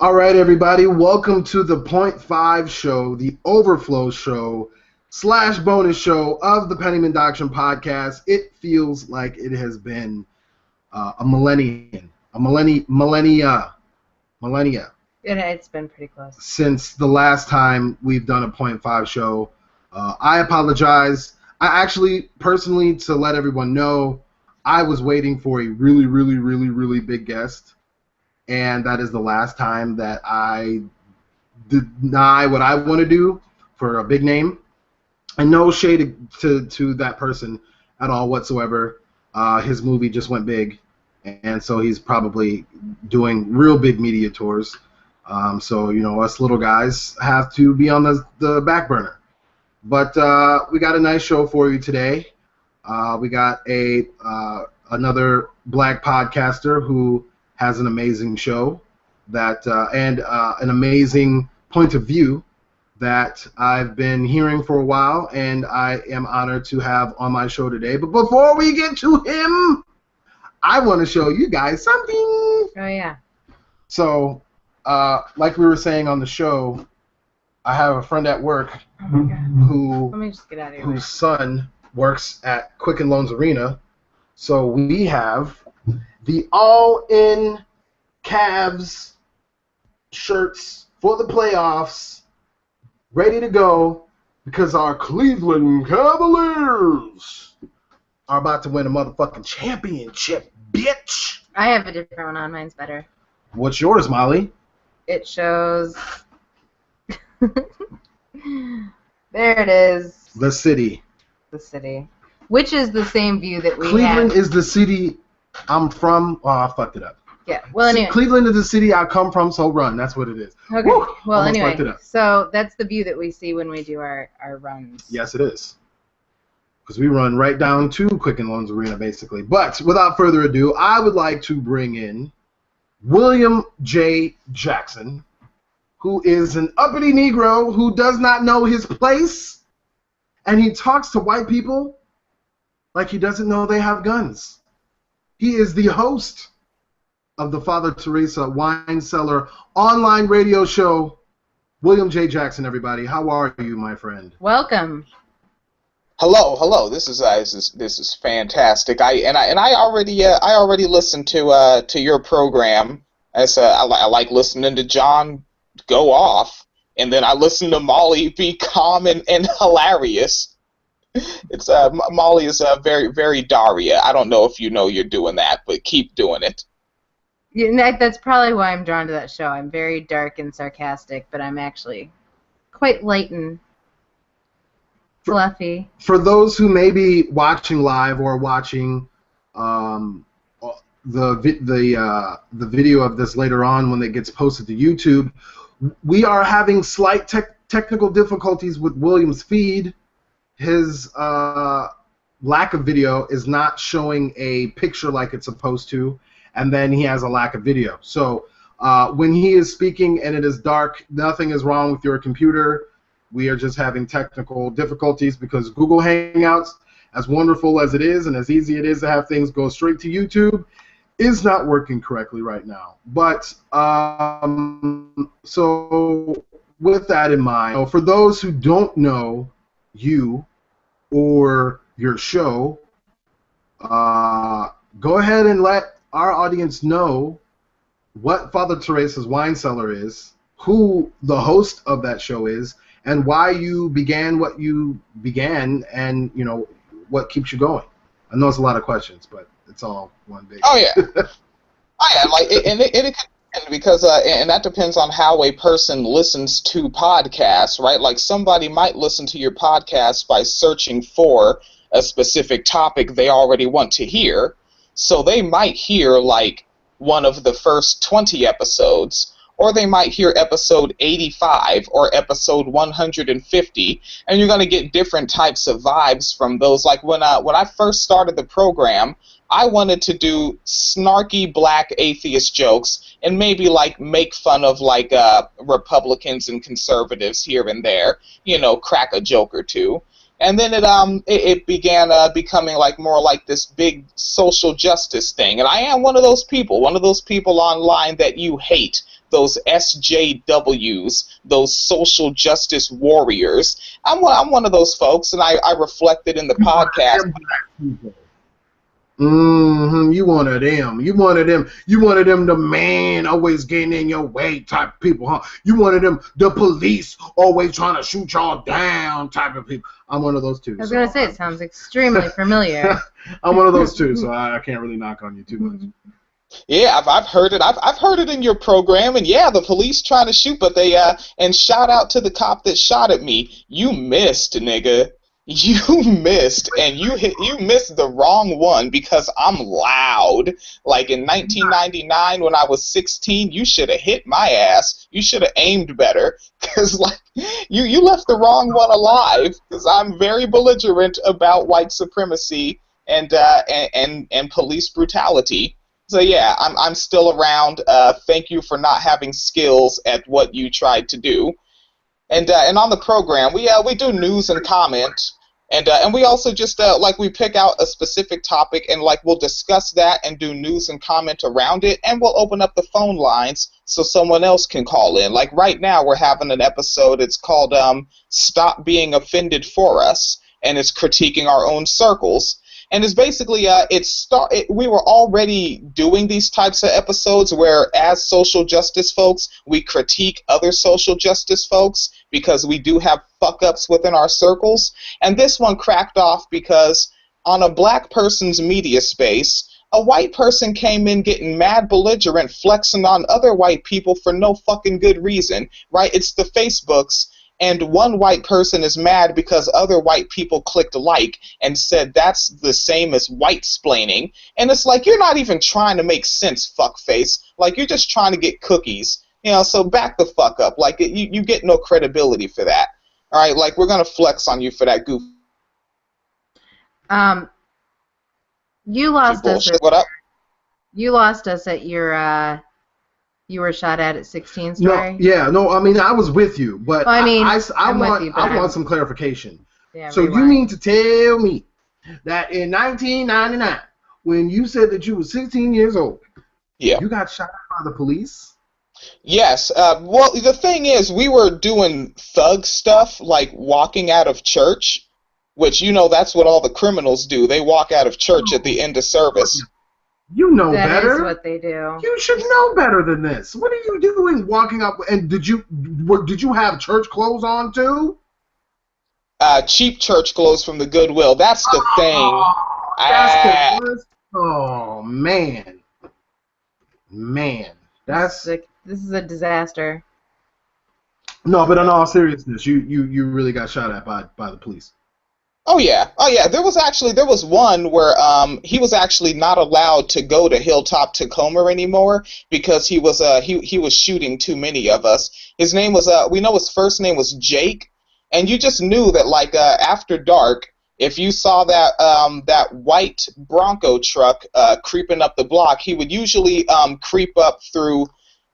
All right, everybody, welcome to the Point 5 show, the overflow show / bonus show of the Pennymon Docrine podcast. It feels like it has been millennia. It's been pretty close. Since the last time we've done a Point 5 show. I apologize. I actually, personally, to let everyone know, I was waiting for a really big guest. And that is the last time that I deny what I want to do for a big name. And no shade to that person at all whatsoever. His movie just went big. And so he's probably doing real big media tours. So, you know, us little guys have to be on the back burner. But we got a nice show for you today. We got another black podcaster who has an amazing show and an amazing point of view that I've been hearing for a while, and I am honored to have on my show today. But before we get to him, I want to show you guys something. Oh, yeah. So, like we were saying on the show, I have a friend at work Let me just get out of here. whose son works at Quicken Loans Arena. So we have the all-in Cavs shirts for the playoffs ready to go because our Cleveland Cavaliers are about to win a motherfucking championship, bitch. I have a different one on. Mine's better. What's yours, Molly? It shows... There it is. The city. The city. Which is the same view that we Cleveland have. is the city I'm from. Oh, I fucked it up. Yeah, well, anyway. Cleveland is the city I come from, so run. That's what it is. Okay, Woo! well, Almost anyway, fucked it up. so that's the view that we see when we do our runs. Yes, it is. Because we run right down to Quicken Loans Arena, basically. But without further ado, I would like to bring in William J. Jackson, who is an uppity Negro who does not know his place, and he talks to white people like he doesn't know they have guns. He is the host of the Father Teresa Wine Cellar online radio show. William J. Jackson, everybody. How are you, my friend? Welcome. Hello. This is fantastic. I already listened to your program. I like listening to John go off, and then I listen to Molly be calm and hilarious. It's Molly is very Daria. I don't know if you know you're doing that, but keep doing it. Yeah, that's probably why I'm drawn to that show. I'm very dark and sarcastic, but I'm actually quite light and fluffy. For those who may be watching live or watching the video of this later on when it gets posted to YouTube, we are having slight technical difficulties with William's feed. His lack of video is not showing a picture like it's supposed to, and then he has a lack of video. So when he is speaking and it is dark, nothing is wrong with your computer. We are just having technical difficulties because Google Hangouts, as wonderful as it is and as easy it is to have things go straight to YouTube, is not working correctly right now. But so with that in mind, for those who don't know you or your show, go ahead and let our audience know what Father Teresa's Wine Cellar is, who the host of that show is, and why you began what you began, and you know what keeps you going. I know it's a lot of questions, but it's all one big. Oh yeah, because that depends on how a person listens to podcasts, right? Like somebody might listen to your podcast by searching for a specific topic they already want to hear, so they might hear like one of the first 20 episodes. Or they might hear episode 85 or episode 150, and you're going to get different types of vibes from those. Like when I first started the program, I wanted to do snarky black atheist jokes and maybe like make fun of like Republicans and conservatives here and there, you know, crack a joke or two. And then it began becoming like more like this big social justice thing. And I am one of those people online that you hate, those SJWs, those social justice warriors. I'm one of those folks, and I reflected in the podcast. You one of them. You one of them. You one of them. The man always getting in your way type of people, huh? You one of them. The police always trying to shoot y'all down type of people. I'm one of those too. I was gonna say it sounds extremely familiar. I'm one of those too, so I can't really knock on you too much. Yeah, I've heard it. I've heard it in your program, and yeah, the police trying to shoot, but they and shout out to the cop that shot at me. You missed, nigga. You missed, and you missed the wrong one because I'm loud. Like in 1999 when I was 16, you should have hit my ass. You should have aimed better, because like you left the wrong one alive. Because I'm very belligerent about white supremacy and police brutality. So yeah, I'm still around. Thank you for not having skills at what you tried to do. And on the program, we do news and comment, and we also just like we pick out a specific topic and like we'll discuss that and do news and comment around it, and we'll open up the phone lines so someone else can call in. Like right now, we're having an episode. It's called "Stop Being Offended for Us," and it's critiquing our own circles. And it's basically, we were already doing these types of episodes where, as social justice folks, we critique other social justice folks because we do have fuck-ups within our circles. And this one cracked off because on a black person's media space, a white person came in getting mad belligerent, flexing on other white people for no fucking good reason, right? It's the Facebooks. And one white person is mad because other white people clicked like and said that's the same as white-splaining. And it's like, you're not even trying to make sense, fuckface. Like, you're just trying to get cookies. You know, so back the fuck up. Like, you get no credibility for that. All right? Like, we're going to flex on you for that goof. You lost us. What up? You lost us at your... You were shot at 16 story? No, I mean, I was with you, but well, I mean, I want some clarification. Yeah, so you mean to tell me that in 1999, when you said that you were 16 years old, you got shot by the police? Yes. Well, the thing is, we were doing thug stuff, like walking out of church, which, you know, that's what all the criminals do. They walk out of church at the end of service. You know better. That is what they do. You should know better than this. What are you doing walking up? And did you have church clothes on too? Cheap church clothes from the Goodwill. That's the thing. That's the worst. Oh man, that's this is a disaster. No, but in all seriousness, you really got shot at by the police. Oh yeah. There was one where he was actually not allowed to go to Hilltop Tacoma anymore because he was shooting too many of us. His name was we know his first name was Jake, and you just knew that like after dark, if you saw that white Bronco truck creeping up the block, he would usually creep up through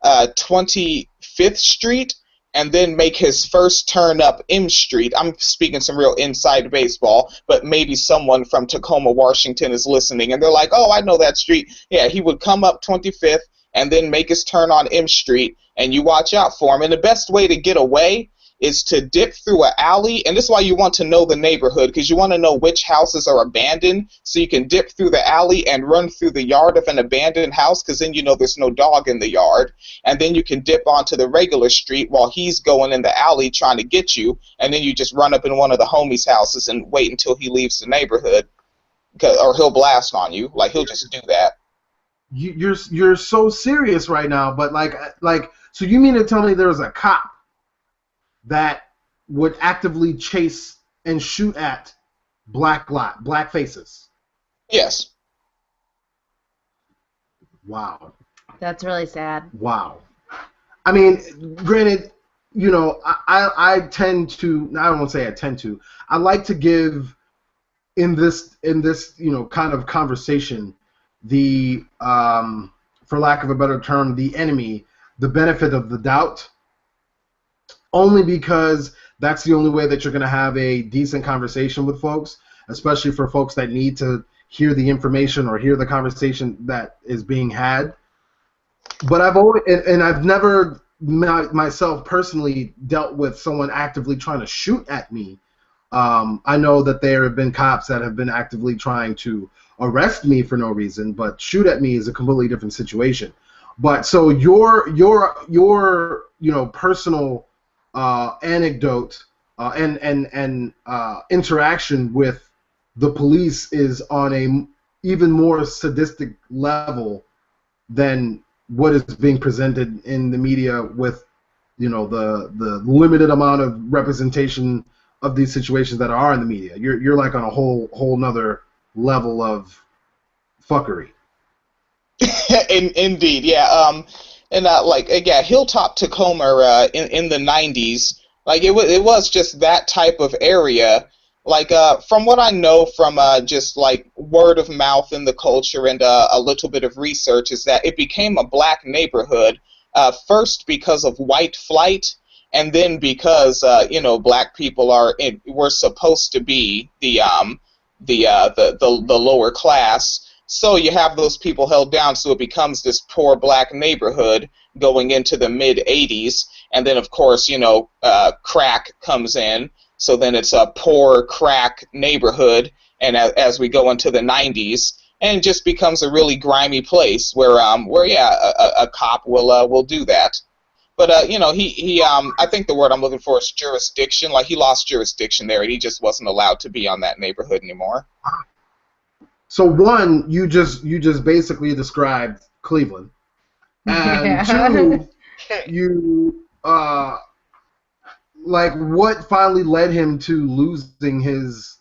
25th Street. And then make his first turn up M Street. I'm speaking some real inside baseball, but maybe someone from Tacoma, Washington is listening, and they're like, oh, I know that street. Yeah, he would come up 25th and then make his turn on M Street, and you watch out for him. And the best way to get away is to dip through an alley, and this is why you want to know the neighborhood, because you want to know which houses are abandoned, so you can dip through the alley and run through the yard of an abandoned house, because then you know there's no dog in the yard, and then you can dip onto the regular street while he's going in the alley trying to get you, and then you just run up in one of the homies' houses and wait until he leaves the neighborhood, or he'll blast on you. Like, he'll just do that. You're so serious right now, but like so you mean to tell me there's a cop that would actively chase and shoot at black faces? Yes. Wow. That's really sad. Wow. I mean, granted, you know, I tend to, I don't want to say I tend to, I like to give in this you know kind of conversation the for lack of a better term, the enemy the benefit of the doubt. Only because That's the only way that you're going to have a decent conversation with folks, especially for folks that need to hear the information or hear the conversation that is being had. But I've never myself personally dealt with someone actively trying to shoot at me. I know that there have been cops that have been actively trying to arrest me for no reason, but shoot at me is a completely different situation. But so your personal anecdote and interaction with the police is on a even more sadistic level than what is being presented in the media with, the limited amount of representation of these situations that are in the media. You're like on a whole nother level of fuckery. Indeed, yeah. Hilltop Tacoma in the 90s, like it was just that type of area. Like from what I know from just like word of mouth in the culture and a little bit of research, is that it became a black neighborhood first because of white flight, and then because black people were supposed to be the lower class. So you have those people held down, so it becomes this poor black neighborhood going into the mid-'80s, and then of course crack comes in, so then it's a poor crack neighborhood, and as we go into the 90s, and it just becomes a really grimy place where a cop will do that. But he I think the word I'm looking for is jurisdiction. Like he lost jurisdiction there, and he just wasn't allowed to be on that neighborhood anymore. So one, you just basically described Cleveland, and two, you like what finally led him to losing his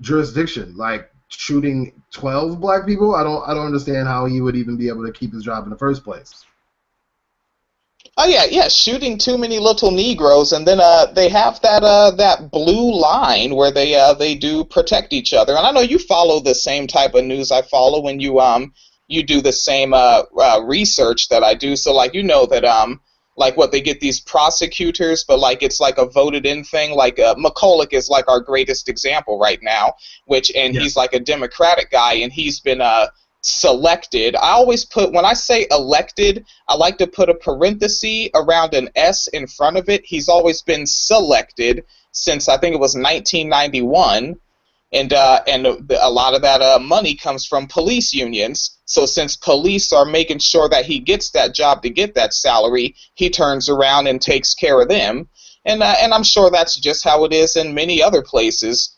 jurisdiction, like shooting 12 black people. I don't understand how he would even be able to keep his job in the first place. Oh yeah, shooting too many little Negroes, and then they have that blue line where they do protect each other. And I know you follow the same type of news I follow when you do the same research that I do. So like that like what they get these prosecutors, but like it's like a voted in thing. Like McCulloch is like our greatest example right now, he's like a Democratic guy, and he's been selected. I always put, when I say elected, I like to put a parenthesis around an S in front of it. He's always been selected since I think it was 1991, and a lot of that money comes from police unions. So since police are making sure that he gets that job to get that salary, he turns around and takes care of them. And I'm sure that's just how it is in many other places,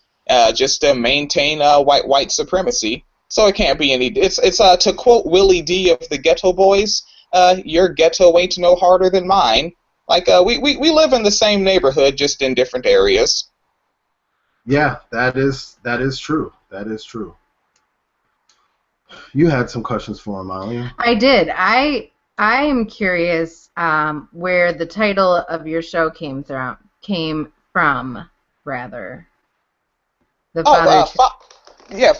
just to maintain white supremacy. So it can't be any. It's to quote Willie D of the Ghetto Boys, your ghetto ain't no harder than mine. Like we live in the same neighborhood, just in different areas. Yeah, that is true. That is true. You had some questions for him, Molly. I did. I am curious where the title of your show came from, rather.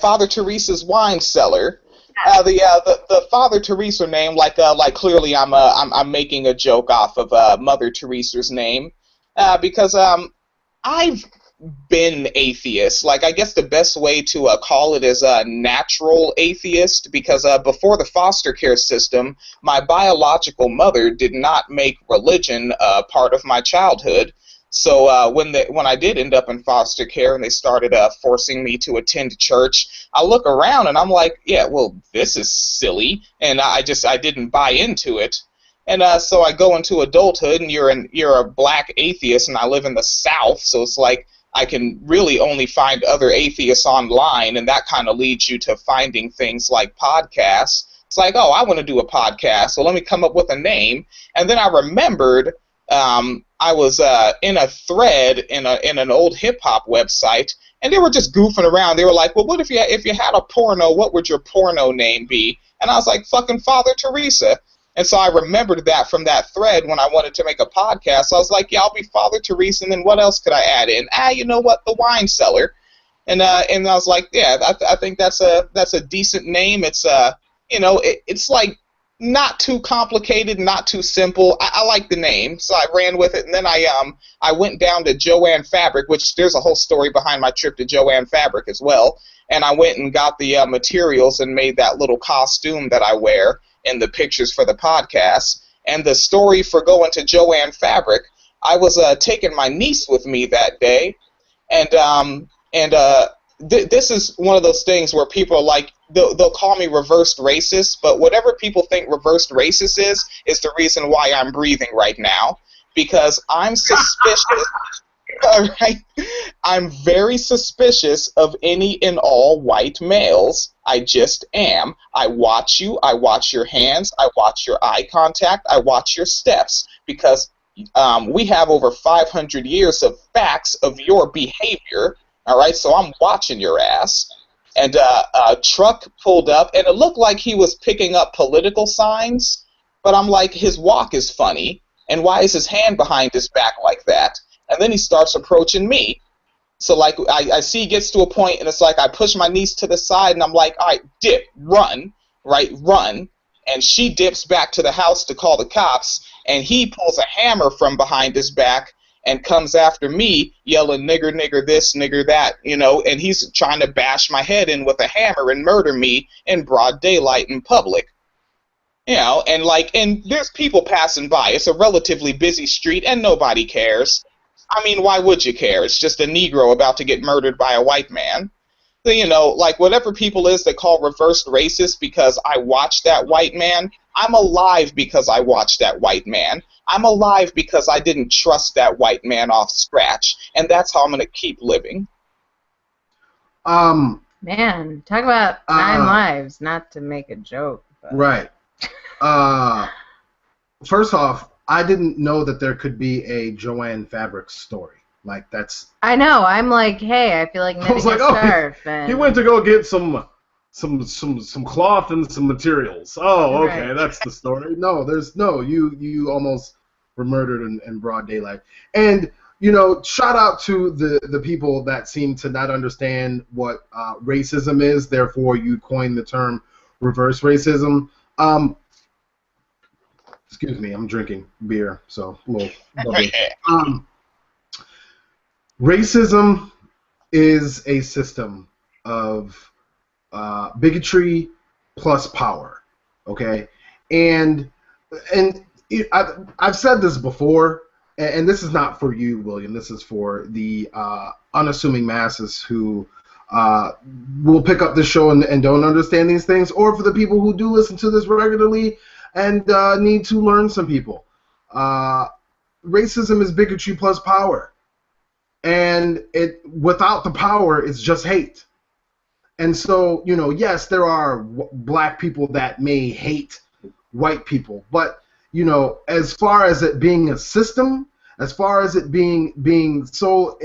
Father Teresa's Wine Cellar. The Father Teresa name, like clearly I'm making a joke off of Mother Teresa's name, because I've been atheist. Like I guess the best way to call it is a natural atheist, because before the foster care system, my biological mother did not make religion part of my childhood. So when I did end up in foster care and they started forcing me to attend church, I look around and I'm like, yeah, well, this is silly, and I didn't buy into it. And so I go into adulthood, and you're a black atheist, and I live in the South, so it's like I can really only find other atheists online, and that kind of leads you to finding things like podcasts. It's like, oh, I want to do a podcast, so let me come up with a name. And then I remembered I was in a thread in an old hip hop website, and they were just goofing around. They were like, well, what if you had a porno? What would your porno name be? And I was like, fucking Father Teresa. And so I remembered that from that thread when I wanted to make a podcast. So I was like, yeah, I'll be Father Teresa, and then what else could I add in? You know what? The Wine Cellar. And I was like, yeah, I think that's a decent name. It's it's like not too complicated, not too simple. I like the name, so I ran with it. And then I went down to Joann Fabric, which there's a whole story behind my trip to Joann Fabric as well. And I went and got the materials and made that little costume that I wear in the pictures for the podcast. And the story for going to Joann Fabric, I was taking my niece with me that day, and this is one of those things where people are like, they'll call me reversed racist, but whatever people think reversed racist is the reason why I'm breathing right now, because I'm suspicious. All right, I'm very suspicious of any and all white males. I just am. I watch you. I watch your hands. I watch your eye contact. I watch your steps, because we have over 500 years of facts of your behavior. All right, so I'm watching your ass. And a truck pulled up, and it looked like he was picking up political signs, but I'm like, his walk is funny, and why is his hand behind his back like that? And then he starts approaching me. So, like, I see he gets to a point, and it's like I push my niece to the side, and I'm like, all right, dip, run, right, run. And she dips back to the house to call the cops, and he pulls a hammer from behind his back and comes after me, yelling, nigger, nigger this, nigger that, you know, and he's trying to bash my head in with a hammer and murder me in broad daylight in public. You know, and there's people passing by. It's a relatively busy street, and nobody cares. I mean, why would you care? It's just a Negro about to get murdered by a white man. So, you know, like, whatever people is that call reversed racist because I watched that white man, I'm alive because I watched that white man. I'm alive because I didn't trust that white man off scratch, and that's how I'm going to keep living. Man, talk about 9 lives, not to make a joke. But. Right. First off, I didn't know that there could be a Joann Fabric story. Like, that's... I know. I'm like, hey, I feel like knitting a scarf. He went to go get some cloth and some materials. Oh, okay, right. That's the story. No, you almost were murdered in broad daylight. And, you know, shout out to the people that seem to not understand what racism is, therefore you coined the term reverse racism. Excuse me, I'm drinking beer, so a little bubbly. Racism is a system of bigotry plus power, okay? And I've said this before, and this is not for you, William. This is for the unassuming masses who will pick up this show and don't understand these things, or for the people who do listen to this regularly and need to learn some people. Racism is bigotry plus power. And without the power, it's just hate. And so, you know, yes, there are black people that may hate white people, but, you know, as far as it being a system, as far as it being so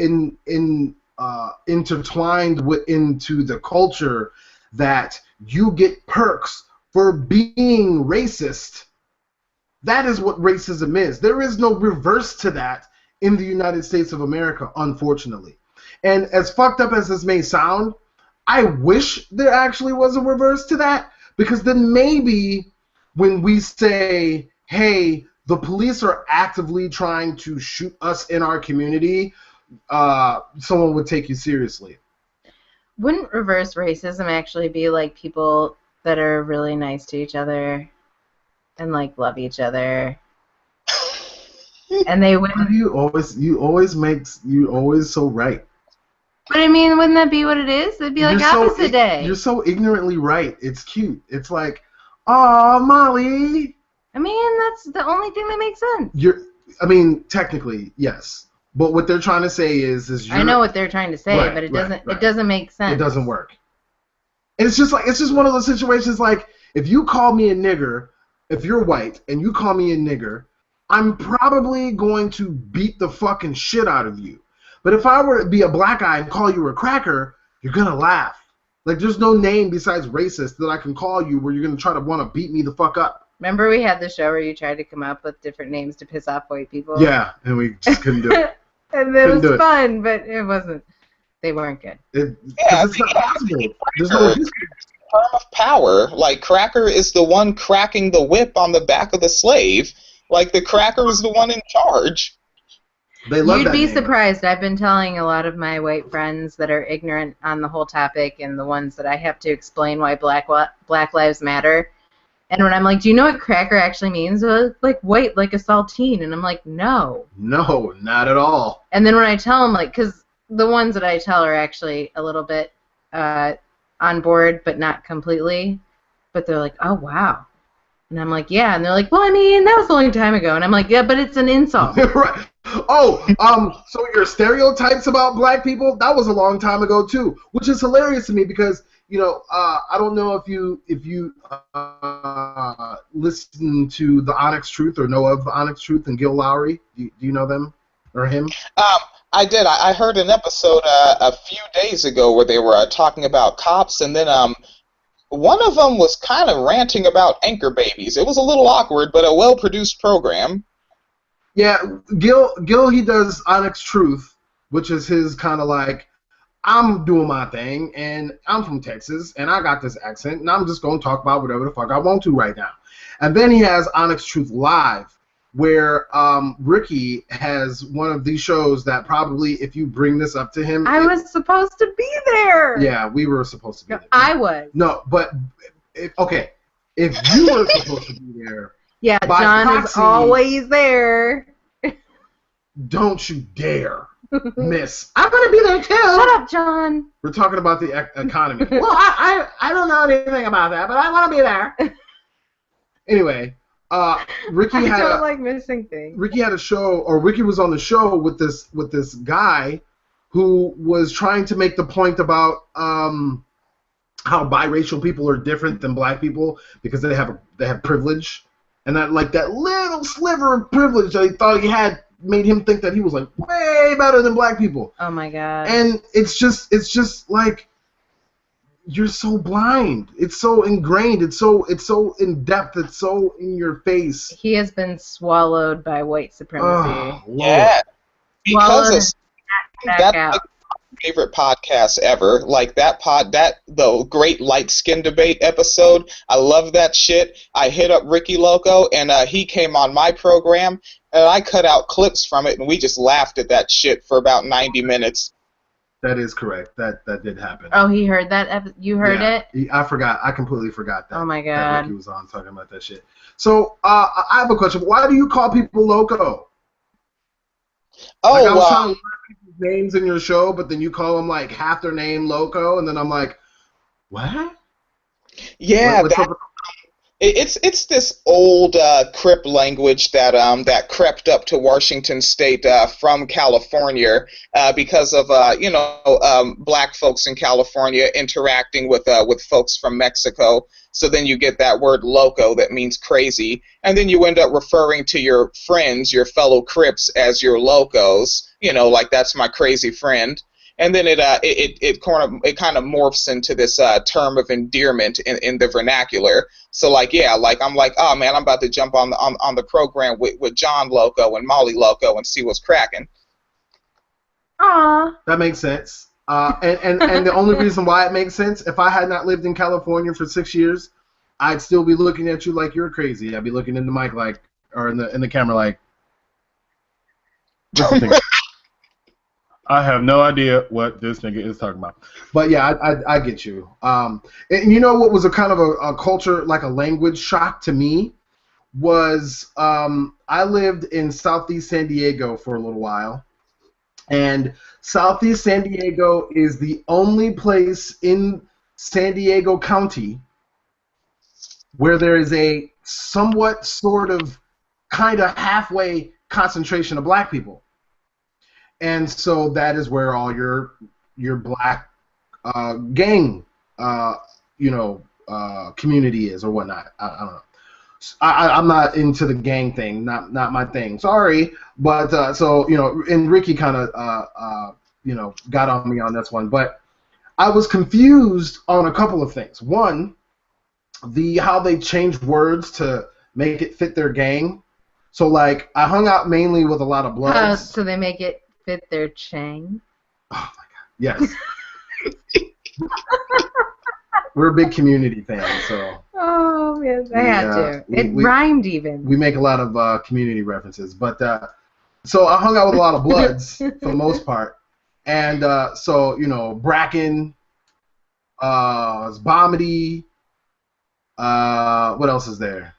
intertwined into the culture that you get perks for being racist, that is what racism is. There is no reverse to that in the United States of America, unfortunately. And as fucked up as this may sound, I wish there actually was a reverse to that, because then maybe when we say, hey, the police are actively trying to shoot us in our community, someone would take you seriously. Wouldn't reverse racism actually be like people that are really nice to each other and like love each other? And they wouldn't. You always so right. But I mean, wouldn't that be what it is? It'd be like opposite day. You're so ignorantly right. It's cute. It's like, aw, Molly. I mean, that's the only thing that makes sense. Technically, yes. But what they're trying to say is I know what they're trying to say, right, but it doesn't make sense. It doesn't work. And it's just one of those situations like, if you call me a nigger, if you're white and you call me a nigger, I'm probably going to beat the fucking shit out of you. But if I were to be a black guy and call you a cracker, you're going to laugh. Like, there's no name besides racist that I can call you where you're going to try to want to beat me the fuck up. Remember we had the show where you tried to come up with different names to piss off white people? Yeah, and we just couldn't do it. And it was fun, but it wasn't. They weren't good. It's not possible. There's no history. term of power. Like, Cracker is the one cracking the whip on the back of the slave. Like, the Cracker is the one in charge. They love You'd that be name. surprised. I've been telling a lot of my white friends that are ignorant on the whole topic and the ones that I have to explain why Black Lives Matter. And when I'm like, do you know what cracker actually means? Like white, like a saltine. And I'm like, no. No, not at all. And then when I tell them, like, because the ones that I tell are actually a little bit on board, but not completely. But they're like, oh, wow. And I'm like, yeah. And they're like, well, I mean, that was a long time ago. And I'm like, yeah, but it's an insult. Right. Oh, so your stereotypes about black people, that was a long time ago too, which is hilarious to me because, you know, I don't know if you listen to the Onyx Truth or know of the Onyx Truth and Gil Lowry. Do you know them or him? I did. I heard an episode a few days ago where they were talking about cops, and then one of them was kind of ranting about anchor babies. It was a little awkward, but a well-produced program. Yeah, Gil, he does Onyx Truth, which is his kind of like, I'm doing my thing, and I'm from Texas, and I got this accent, and I'm just going to talk about whatever the fuck I want to right now. And then he has Onyx Truth Live, where Ricky has one of these shows that probably, if you bring this up to him... I was supposed to be there! Yeah, we were supposed to be there. I was. No, but, if you were supposed to be there... Yeah, John proxy, is always there. Don't you dare, miss. I'm going to be there, too. Shut up, John. We're talking about the economy. Well, I don't know anything about that, but I want to be there. Anyway, Ricky had I don't like missing things. Ricky had a show, or Ricky was on the show with this guy who was trying to make the point about how biracial people are different than black people because they have privilege. And that little sliver of privilege that he thought he had made him think that he was like way better than black people. Oh my god. And it's just like you're so blind. It's so ingrained. It's so in depth. It's so in your face. He has been swallowed by white supremacy. Oh, Yeah. Because back out. like my favorite podcast ever. Like the Great Light Skin Debate episode. I love that shit. I hit up Ricky Loco, and he came on my program, and I cut out clips from it, and we just laughed at that shit for about 90 minutes. That is correct. That did happen. Oh, he heard that? You heard it? I forgot. I completely forgot that. Oh my god. That Ricky was on talking about that shit. So I have a question. Why do you call people loco? Oh, I was trying to learn people's names in your show, but then you call them like half their name loco, and then I'm like, what? Yeah, it's this old Crip language that crept up to Washington State from California because of black folks in California interacting with folks from Mexico. So then you get that word loco that means crazy, and then you end up referring to your friends, your fellow Crips, as your locos. You know, like that's my crazy friend. And then it kind of morphs into this term of endearment in the vernacular. So I'm like, oh man, I'm about to jump on the program with John Loco and Molly Loco and see what's cracking. Aww. That makes sense. And the only reason why it makes sense, if I had not lived in California for 6 years, I'd still be looking at you like you're crazy. I'd be looking in the mic like, or in the camera like. I have no idea what this nigga is talking about. But yeah, I get you. And you know what was a kind of a culture, like a language shock to me was I lived in Southeast San Diego for a little while. And Southeast San Diego is the only place in San Diego County where there is a somewhat sort of kind of halfway concentration of black people. And so that is where all your black gang, community is or whatnot. I don't know. I'm not into the gang thing. Not my thing. Sorry, but and Ricky kind of got on me on this one. But I was confused on a couple of things. One, how they changed words to make it fit their gang. So like I hung out mainly with a lot of Bloods. So they make it fit their chang. Oh my god. Yes. we're big community fans, so. Oh man, I had to. It rhymed even. We make a lot of community references, but so I hung out with a lot of Bloods for the most part, and so Bracken, Bomity, what else is there?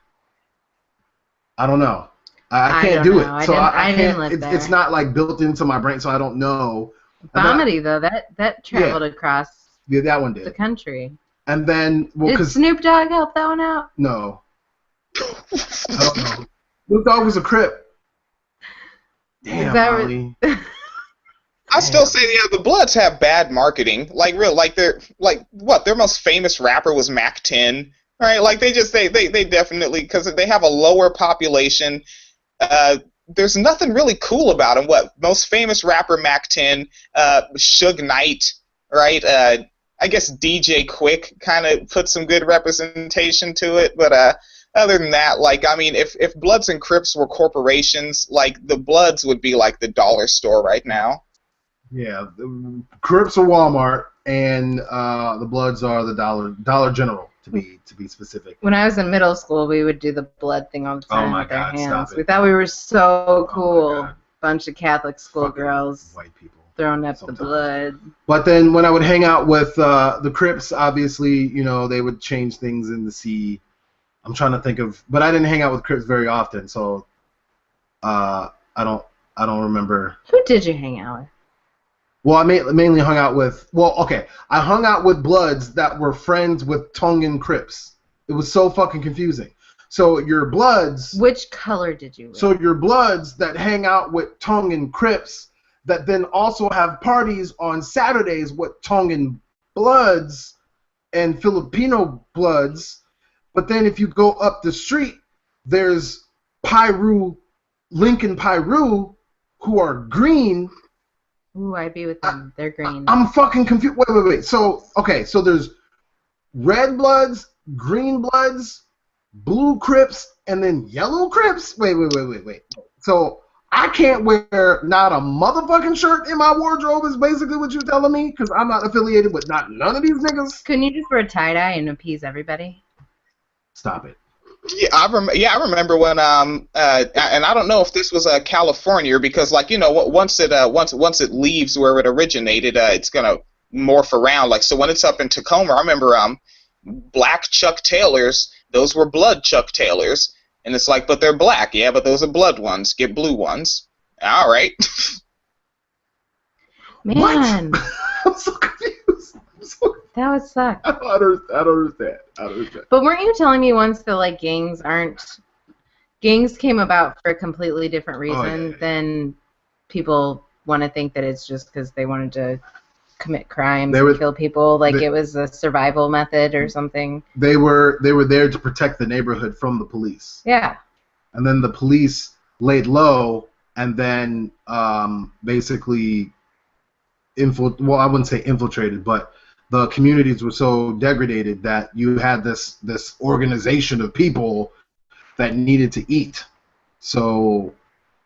I don't know. I can't do it. So I can't. It's not like built into my brain, so I don't know. Bomity though, that traveled across that one did the country. And then did Snoop Dogg help that one out? No. I don't know. Snoop Dogg was a Crip. Damn, Molly. I still say the Bloods have bad marketing. Like they're what their most famous rapper was Mac 10. Right? Like they definitely, because they have a lower population. There's nothing really cool about them. What most famous rapper Mac 10, Suge Knight, right? I guess DJ Quick kind of put some good representation to it, but other than that, like I mean, if Bloods and Crips were corporations, like the Bloods would be like the dollar store right now. Yeah, the Crips are Walmart, and the Bloods are the Dollar General. To be specific. When I was in middle school, we would do the blood thing all the time with our hands. Stop it. We thought we were so cool. Bunch of Catholic schoolgirls white people throwing up the blood. But then when I would hang out with the Crips, obviously, they would change things in the sea. I'm trying to think of, but I didn't hang out with Crips very often, so I don't remember. Who did you hang out with? Well, I mainly hung out with, I hung out with Bloods that were friends with Tongan Crips. It was so fucking confusing. So your Bloods... Which color did you wear? So your Bloods that hang out with Tongan Crips that then also have parties on Saturdays with Tongan Bloods and Filipino Bloods. But then if you go up the street, there's Lincoln Pyru, who are green... Ooh, I'd be with them. They're green. I'm fucking confused. Wait. So there's red Bloods, green Bloods, blue Crips, and then yellow Crips? Wait. So I can't wear not a motherfucking shirt in my wardrobe is basically what you're telling me? Because I'm not affiliated with none of these niggas? Couldn't you just wear tie-dye and appease everybody? Stop it. Yeah, I remember when and I don't know if this was California, because once it leaves where it originated, it's gonna morph around. Like, so when it's up in Tacoma, I remember black Chuck Taylors, those were blood Chuck Taylors, and it's like, but they're black, yeah, but those are blood ones. Get blue ones. All right. Man, what? I'm so confused. That would suck. I don't understand. But weren't you telling me once that gangs came about for a completely different reason than people want to think that it's just because they wanted to commit crimes and kill people, like it was a survival method or something? They were there to protect the neighborhood from the police. Yeah. And then the police laid low, and then basically I wouldn't say infiltrated, but the communities were so degraded that you had this organization of people that needed to eat. So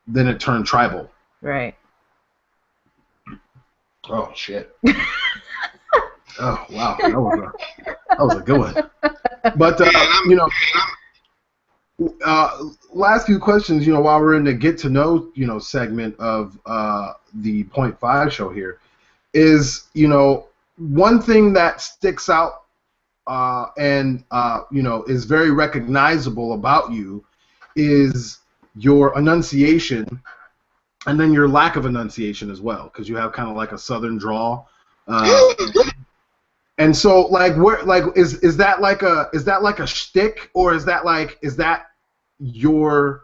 then it turned tribal. Right. Oh shit. Oh wow, that was a good one. But last few questions. While we're in the get to know segment of the Point 5 show here, is one thing that sticks out and is very recognizable about you is your enunciation, and then your lack of enunciation as well, because you have kind of like a southern drawl. And so, is that like a shtick, or is that your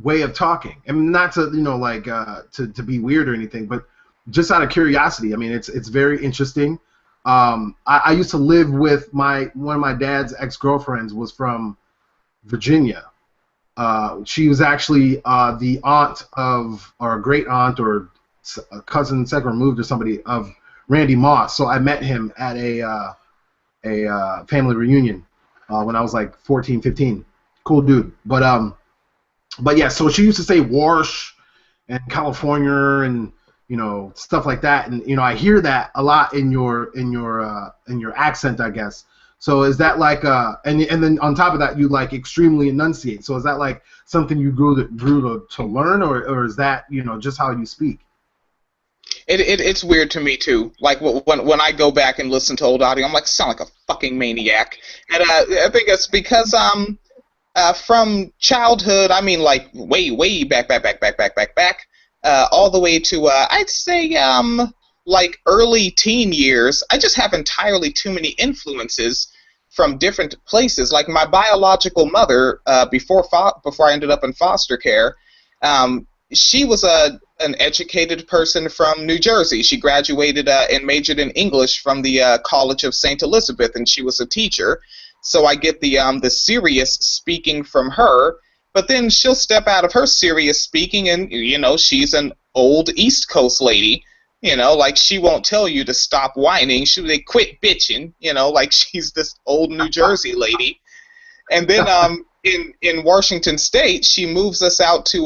way of talking? I mean, not to to be weird or anything, but just out of curiosity. I mean, it's very interesting. I used to live with one of my dad's ex-girlfriends was from Virginia. She was actually the aunt of, or a great aunt, or a cousin, second removed, or somebody of Randy Moss. So I met him at a family reunion when I was like 14, 15. Cool dude. But yeah, so she used to say Warsh and California and stuff like that, and I hear that a lot in your accent, I guess. So is that like and then on top of that you like extremely enunciate. So is that like something you grew to learn, or is that just how you speak? It's weird to me too. Like when I go back and listen to old audio, I'm like, I sound like a fucking maniac. And I think it's because from childhood, I mean like way back, all the way to I'd say like early teen years. I just have entirely too many influences from different places. Like my biological mother, before I ended up in foster care, she was an educated person from New Jersey. She graduated and majored in English from the College of St. Elizabeth, and she was a teacher. So I get the serious speaking from her, but then she'll step out of her serious speaking, and she's an old East Coast lady. Like she won't tell you to stop whining. She'll say, "Quit bitching." Like she's this old New Jersey lady. And then in Washington State, she moves us out to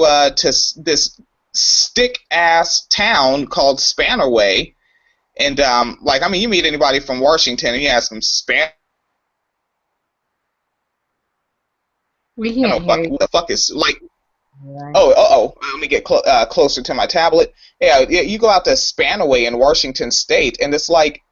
this stick-ass town called Spanaway. And like, I mean, you meet anybody from Washington and you ask them We can't hear you. what the fuck is like? Oh, let me get closer to my tablet. Yeah, you go out to Spanaway in Washington State, and it's like,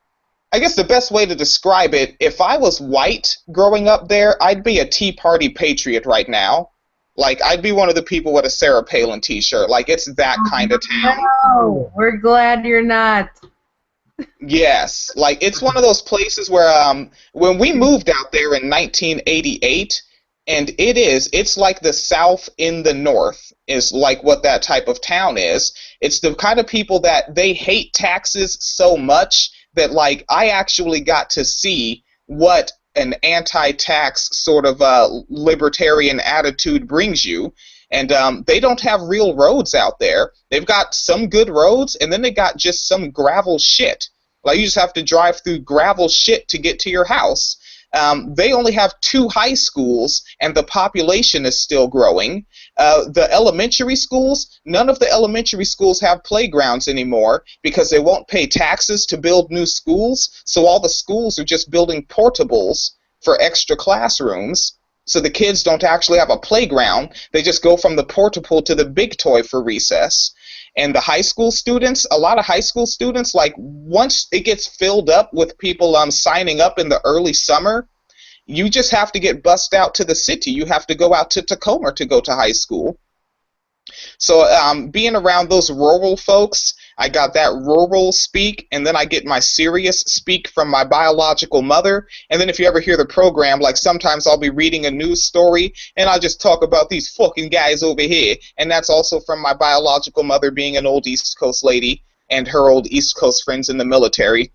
I guess the best way to describe it, if I was white growing up there, I'd be a Tea Party patriot right now. Like, I'd be one of the people with a Sarah Palin t-shirt. Like, it's that kind of town. No, we're glad you're not. Yes, like, it's one of those places where when we moved out there in 1988, and it's like the South in the North is like what that type of town is. It's the kind of people that they hate taxes so much that, like, I actually got to see what an anti-tax sort of libertarian attitude brings you. And they don't have real roads out there. They've got some good roads, and then they got just some gravel shit. Like, you just have to drive through gravel shit to get to your house. They only have 2 high schools, and the population is still growing. The elementary schools, none of the elementary schools have playgrounds anymore because they won't pay taxes to build new schools, so all the schools are just building portables for extra classrooms. So the kids don't actually have a playground. They just go from the portable to the big toy for recess. And the high school students, a lot of high school students, like, once it gets filled up with people signing up in the early summer, you just have to get bussed out to the city. You have to go out to Tacoma to go to high school. So being around those rural folks, I got that rural speak, and then I get my serious speak from my biological mother. And then if you ever hear the program, like, sometimes I'll be reading a news story, and I'll just talk about these fucking guys over here. And that's also from my biological mother being an old East Coast lady and her old East Coast friends in the military.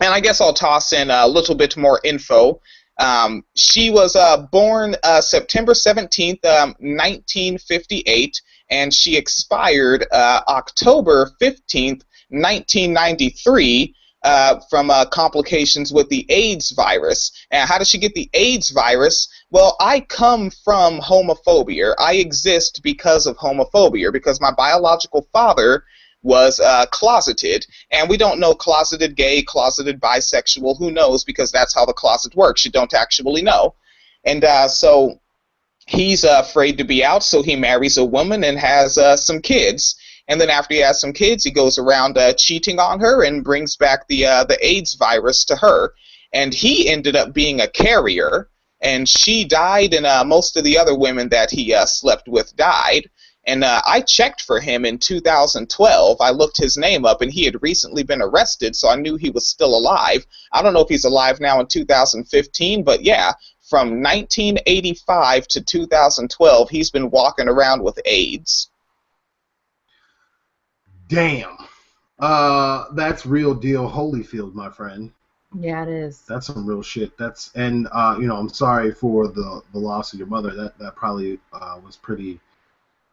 And I guess I'll toss in a little bit more info. She was born September 17th, 1958. And she expired October 15th, 1993, from complications with the AIDS virus. And how did she get the AIDS virus? Well, I come from homophobia. I exist because of homophobia, because my biological father was closeted. And we don't know closeted gay, closeted bisexual. Who knows? Because that's how the closet works. You don't actually know. And so he's afraid to be out, so he marries a woman and has some kids. And then after he has some kids, he goes around cheating on her and brings back the AIDS virus to her. And he ended up being a carrier, and she died, and most of the other women that he slept with died. And I checked for him in 2012. I looked his name up, and he had recently been arrested, so I knew he was still alive. I don't know if he's alive now in 2015, but yeah. From 1985 to 2012, he's been walking around with AIDS. Damn. That's real deal Holyfield, my friend. Yeah, it is. That's some real shit. And I'm sorry for the loss of your mother. That probably was pretty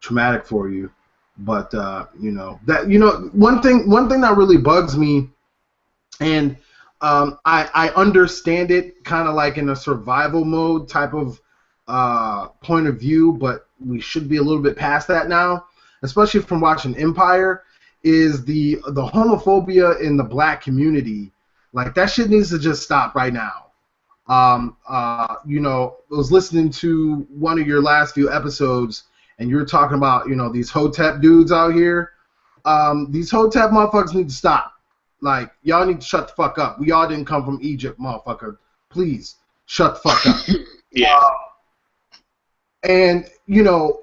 traumatic for you. But one thing that really bugs me, and I understand it kind of like in a survival mode type of point of view, but we should be a little bit past that now, especially from watching Empire, is the homophobia in the black community. Like, that shit needs to just stop right now. You know, I was listening to one of your last few episodes, and you were talking about, you know, these hotep dudes out here. These hotep motherfuckers need to stop. Like, y'all need to shut the fuck up. We all didn't come from Egypt, motherfucker. Please, shut the fuck up. Yeah. And, you know,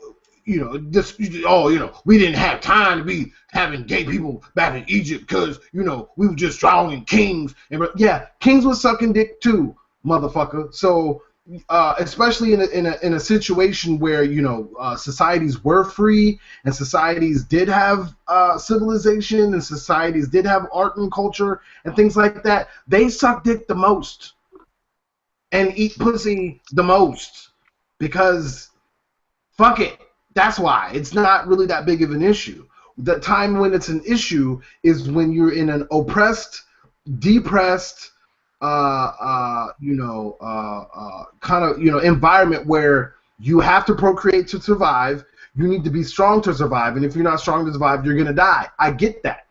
just, oh, you know, we didn't have time to be having gay people back in Egypt because, you know, we were just drowning kings. And yeah, kings was sucking dick too, motherfucker. So, especially in a situation where, you know, societies were free and societies did have civilization and societies did have art and culture and things like that, they suck dick the most and eat pussy the most because fuck it. That's why. It's not really that big of an issue. The time when it's an issue is when you're in an oppressed, depressed, kind of, you know, environment where you have to procreate to survive. You need to be strong to survive. And if you're not strong to survive, you're going to die. I get that.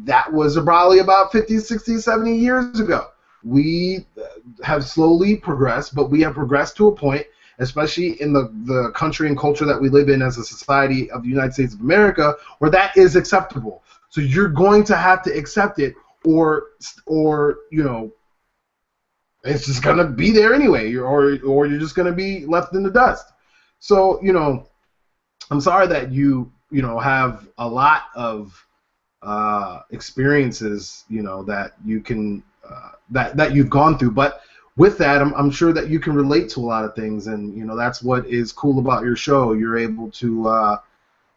That was probably about 50, 60, 70 years ago. We have slowly progressed, but we have progressed to a point, especially in the country and culture that we live in as a society of the United States of America, where that is acceptable. So you're going to have to accept it, or you know, it's just gonna be there anyway, or you're just gonna be left in the dust. So, you know, I'm sorry that you know, have a lot of experiences, you know, that you can that you've gone through, but with that, I'm sure that you can relate to a lot of things, and, you know, that's what is cool about your show. You're able to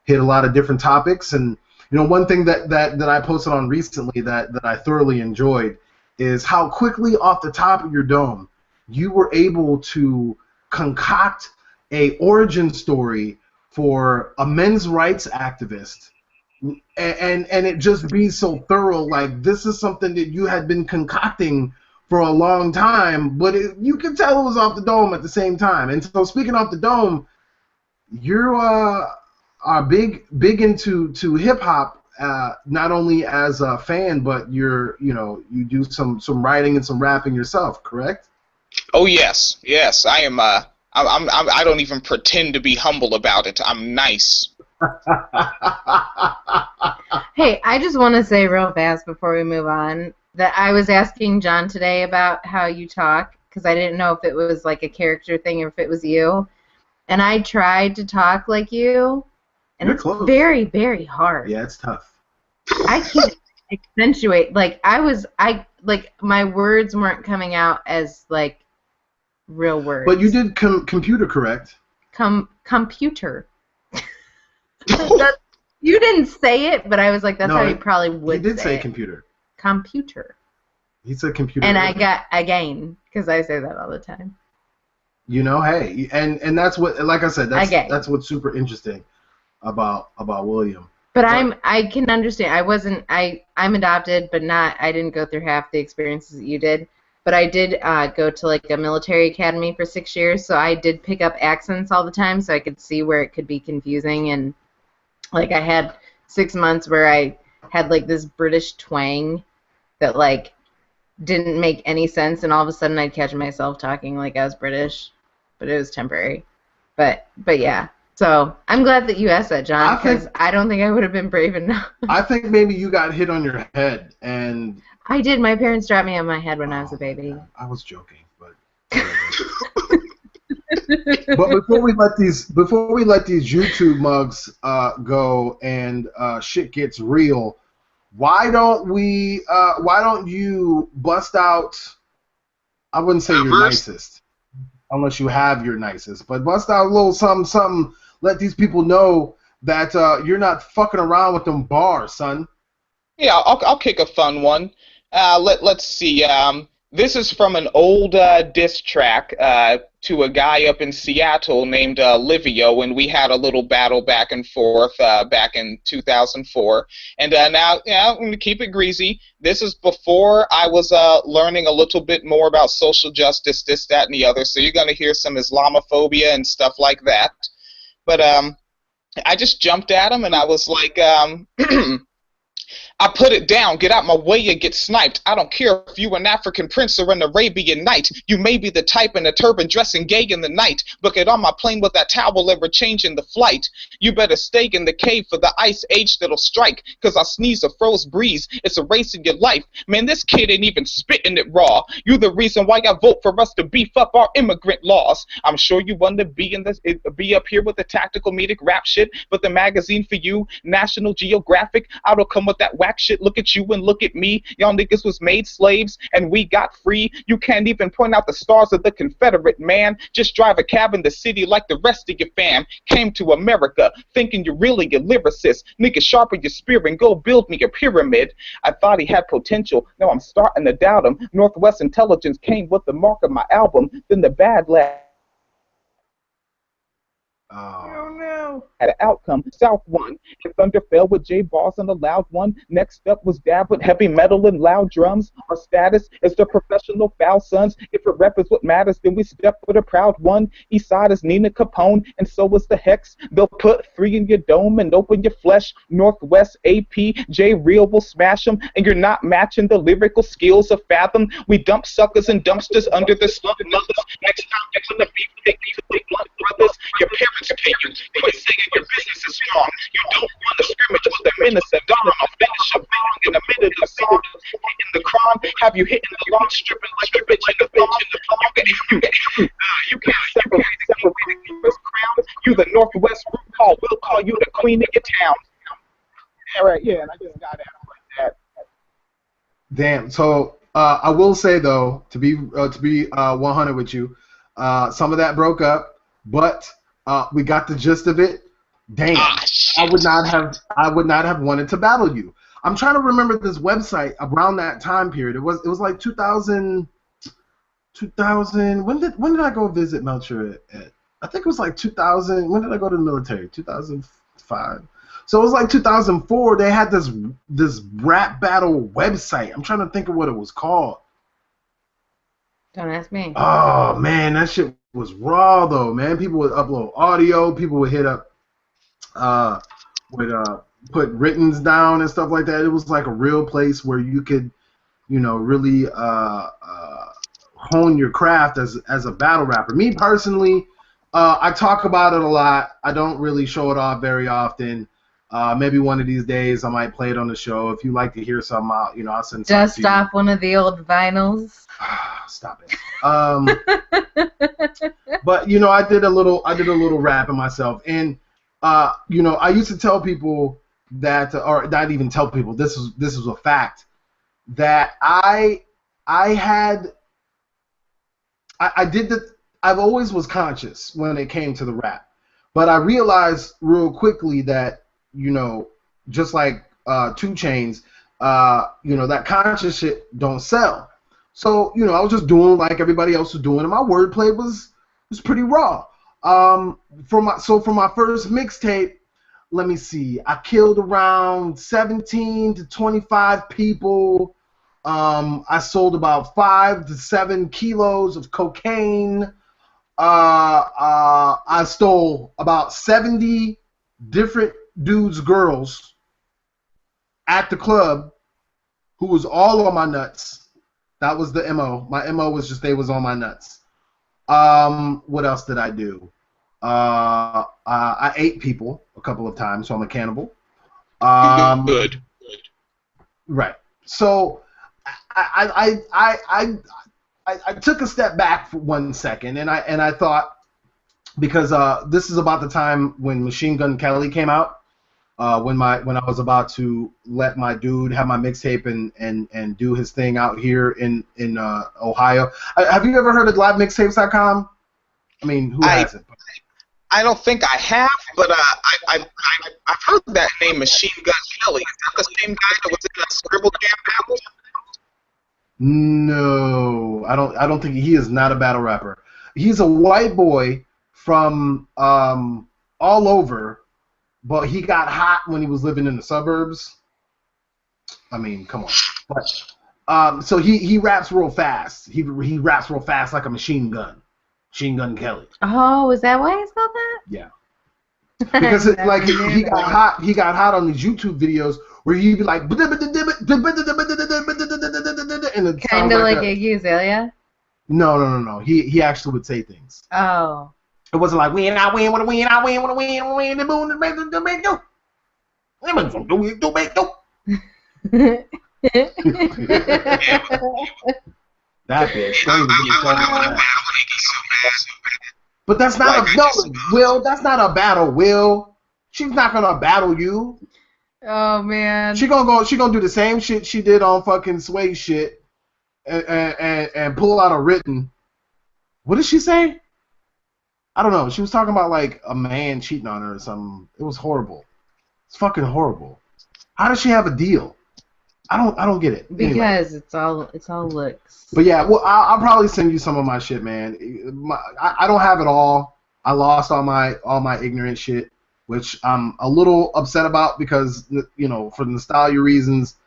hit a lot of different topics, and, you know, one thing that I posted on recently that I thoroughly enjoyed is how quickly off the top of your dome you were able to concoct a origin story for a men's rights activist, and it just be so thorough. Like, this is something that you had been concocting for a long time, but you could tell it was off the dome at the same time. And so, speaking off the dome, you are big into hip hop, not only as a fan, but you do some writing and some rapping yourself, correct? Oh yes, I am. I don't even pretend to be humble about it. I'm nice. Hey, I just want to say real fast before we move on that I was asking John today about how you talk, because I didn't know if it was like a character thing or if it was you. And I tried to talk like you, and You're it's close. very, very hard. Yeah, it's tough. I can't accentuate. Like, my words weren't coming out as, like, real words. But you did computer, correct? Computer. You didn't say it, but I was like, that's how you probably would say it. He did say computer. Computer. He said computer. And I got again, because I say that all the time. You know, hey, and that's what, like I said, that's what's super interesting about William. But I can understand. I'm adopted, but I didn't go through half the experiences that you did. But I did go to, like, a military academy for 6 years, so I did pick up accents all the time, so I could see where it could be confusing. And, like, I had 6 months where I had, like, this British twang that, like, didn't make any sense, and all of a sudden I'd catch myself talking like I was British, but it was temporary. But yeah. So I'm glad that you asked that, John, because I don't think I would have been brave enough. I think maybe you got hit on your head, and I did. My parents dropped me on my head when I was a baby. I was joking, but. But before we let these YouTube mugs go and shit gets real, why don't you bust out? I wouldn't say your nicest, unless you have your nicest, but bust out a little something. Let these people know that you're not fucking around with them bars, son. Yeah, I'll kick a fun one. Let's see. This is from an old diss track to a guy up in Seattle named Livio, and we had a little battle back and forth back in 2004. And now, I'm going to keep it greasy. This is before I was learning a little bit more about social justice, this, that, and the other, so you're going to hear some Islamophobia and stuff like that. But I just jumped at him, and I was like, I put it down, get out my way and get sniped. I don't care if you an African prince or an Arabian knight. You may be the type in a turban dressing gay in the night, but get on my plane with that towel ever changing the flight. You better stay in the cave for the ice age that'll strike, cause I sneeze a froze breeze, it's erasing your life. Man, this kid ain't even spitting it raw. You the reason why I vote for us to beef up our immigrant laws. I'm sure you want to be up here with the tactical comedic rap shit, but the magazine for you, National Geographic, I don't come with that whack shit. Look at you and look at me. Y'all niggas was made slaves and we got free. You can't even point out the stars of the Confederate man. Just drive a cab in the city like the rest of your fam. Came to America thinking you're really a lyricist. Nigga, sharpen your spear and go build me a pyramid. I thought he had potential. Now I'm starting to doubt him. Northwest Intelligence came with the mark of my album. Then the bad lad. Oh no. Had an outcome. South won. And Thunder fell with J Balls and a loud one. Next up was Dab with heavy metal and loud drums. Our status is the professional foul sons. If a rep is what matters, then we step for the proud one. East side is Nina Capone, and so is the Hex. They'll put 3 in your dome and open your flesh. Northwest AP, J Real will smash them, and you're not matching the lyrical skills of Fathom. We dump suckers and dumpsters under the slump mothers. Next time you're gonna be big blunt brothers. Your parents pay you. Quit saying your business is strong. You don't run a scrimmage with a minister. Don, I'll finish a bong in a minute of song. Hitting the crime, have you hitting the long stripping like a bitch in the thong. You can't separate the crown. You the Northwest RuPaul. We'll call you the queen of your town. All right, yeah, and I just got out like that. damn. So I will say though, to be 100 with you, some of that broke up, but we got the gist of it. Damn, I would not have wanted to battle you. I'm trying to remember this website around that time period. It was like 2000. When did I go visit Melcher at? I think it was like 2000. When did I go to the military? 2005. So it was like 2004. They had this rap battle website. I'm trying to think of what it was called. Don't ask me. Oh man, that shit was raw though, man. People would upload audio. People would hit up, put writtens down and stuff like that. It was like a real place where you could, really hone your craft as a battle rapper. Me personally, I talk about it a lot. I don't really show it off very often. Maybe one of these days I might play it on the show. If you like to hear something, I'll send something Dust off one of the old vinyls. Stop it. But I did a little rapping myself, and I used to tell people that, or not even tell people, this is a fact, that I've always was conscious when it came to the rap, but I realized real quickly that just like 2 Chainz, that conscious shit don't sell. So I was just doing like everybody else was doing, and my wordplay was pretty raw. For my first mixtape, let me see, I killed around 17 to 25 people. I sold about 5 to 7 kilos of cocaine. I stole about 70 different dudes' girls at the club who was all on my nuts. That was the MO. My MO was just they was on my nuts. What else did I do? I ate people a couple of times, so I'm a cannibal. Good. Right. So I took a step back for 1 second, and I thought, because this is about the time when Machine Gun Kelly came out, when I was about to let my dude have my mixtape and do his thing out here in Ohio. Have you ever heard of livemixtapes.com? I mean, who hasn't? I don't think I have, but I've heard that name, Machine Gun Kelly. Is that the same guy that was in the Scribble Jam battle? No, I don't think he is not a battle rapper. He's a white boy from all over, but he got hot when he was living in the suburbs. I mean, come on. But so he raps real fast. He raps real fast like a machine gun. Machine Gun Kelly. Oh, is that why it's called that? Yeah. Because like he got hot on these YouTube videos where he'd be like, and it kind of like Iggy Azalea. No. He actually would say things. Oh. It wasn't like win, I win, with a win, I win, with a win, win, the moon, the make do. That bitch. Don't even get me started on that. But that's not Will. That's not a battle, Will. She's not gonna battle you. Oh man. She gonna do the same shit she did on fucking Sway shit, and pull out a written. What did she say? I don't know. She was talking about like a man cheating on her or something. It was horrible. It's fucking horrible. How does she have a deal? I don't get it. Because anyway. it's all looks. But yeah, well, I'll probably send you some of my shit, man. I don't have it all. I lost all my ignorant shit, which I'm a little upset about because for nostalgia reasons,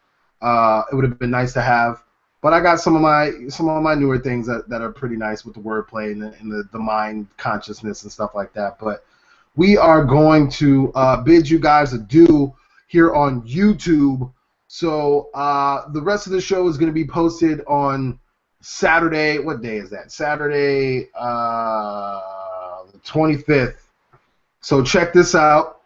it would have been nice to have. But I got some of my newer things that are pretty nice with the wordplay and the mind consciousness and stuff like that. But we are going to bid you guys adieu here on YouTube. So the rest of the show is going to be posted on Saturday. What day is that? Saturday, the 25th. So check this out.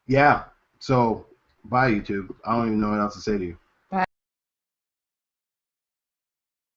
Yeah. So bye, YouTube. I don't even know what else to say to you.